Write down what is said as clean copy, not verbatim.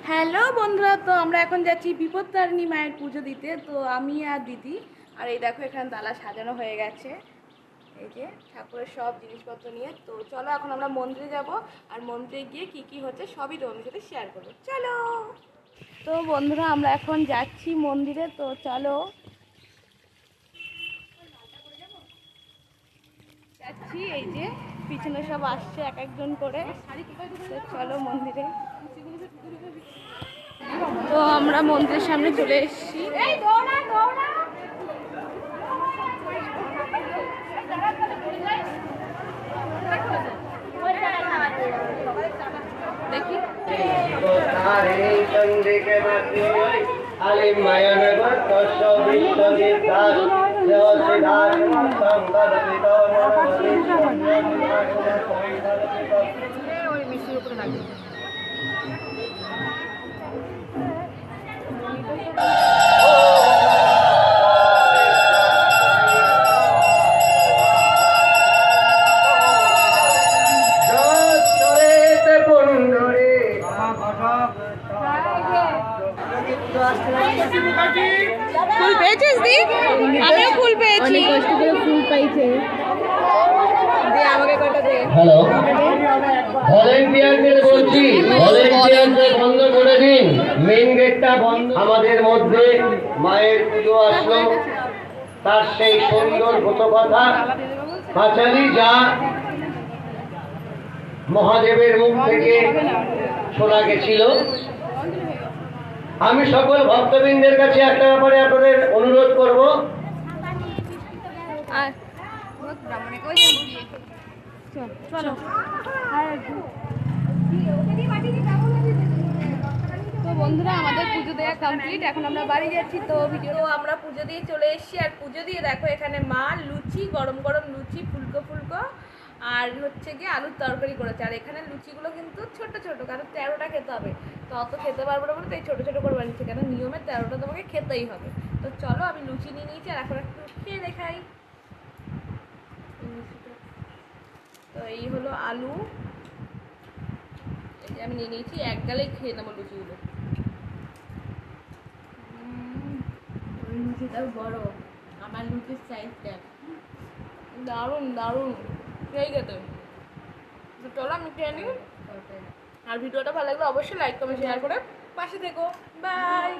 Hello বন্ধুরা, তো আমরা এখন যাচ্ছি বিপত্তারিণী মায়ের পুজো দিতে। তো আমি আর দিদি, আর এই দেখো এখানে ডালা সাজানো হয়ে গেছে, এই যে ঠাকুরের সব জিনিসপত্র নিয়ে। তো চলো এখন আমরা মন্দিরে যাব, আর মন্দিরে গিয়ে কি কি হচ্ছে সবই তোমাদের সাথে শেয়ার করবো। চলো। তো বন্ধুরা আমরা এখন যাচ্ছি মন্দিরে, তো চলো যাচ্ছি। এই যে পিছনে সব আসছে এক একজন করে, তো চলো মন্দিরে। তো আমরা মন্দিরের সামনে চলে এসেছি। দেখি ফুল পেয়েছিস দি? আমিও ফুল পেয়েছি। অনেক কষ্ট করে ফুল পাইছে। দে আমাকে কটা দে। হ্যালো, ভলেন্টিয়ারদের বলছি, ভলেন্টিয়ারদের বন্ধ করে দিন, মেইন গেটটা বন্ধ। আমাদের মধ্যে মায়ের পুজো আসলো, তার সেই সুন্দর কথা পাঁচালি যা মহাদেবের মুখ থেকে শোনা গেছিল। আমি সকল ভক্তবৃন্দের কাছে একটা ব্যাপারে আপনাদের অনুরোধ করব। তো বন্ধুরা আমাদের পুজো দেওয়া কমপ্লিট, এখন আমরা বাড়ি যাচ্ছি। তো আমরা পুজো দিয়ে চলে এসেছি, আর পুজো দিয়ে দেখো এখানে মা লুচি, গরম গরম লুচি, ফুলকো ফুলকো, আর হচ্ছে গিয়ে আলুর তরকারি করেছে। আর এখানে লুচিগুলো কিন্তু ছোট ছোট, কারণ 13টা খেতে হবে। তো অত খেতে পারবো না বলে তাই ছোটো ছোটো করে বানিয়েছে, কারণ নিয়মে 13টা তোমাকে খেতেই হবে। তো চলো আমি লুচি নিয়ে নিয়েছি, আর এখন একটু খেয়ে দেখাই। তো এই হলো আলু, এই যে আমি নিয়ে নিয়েছি, এক গালেই খেয়ে নেবো লুচিগুলো। লুচিটাও বড়, আমার লুচির সাইজটা দারুণ দারুণ, খেয়ে গেতে। তো চলো আমি খেয়ে নিই। আর ভিডিওটা ভালো লাগলে অবশ্যই লাইক কমেন্ট শেয়ার করে পাশে থেকো। বাই।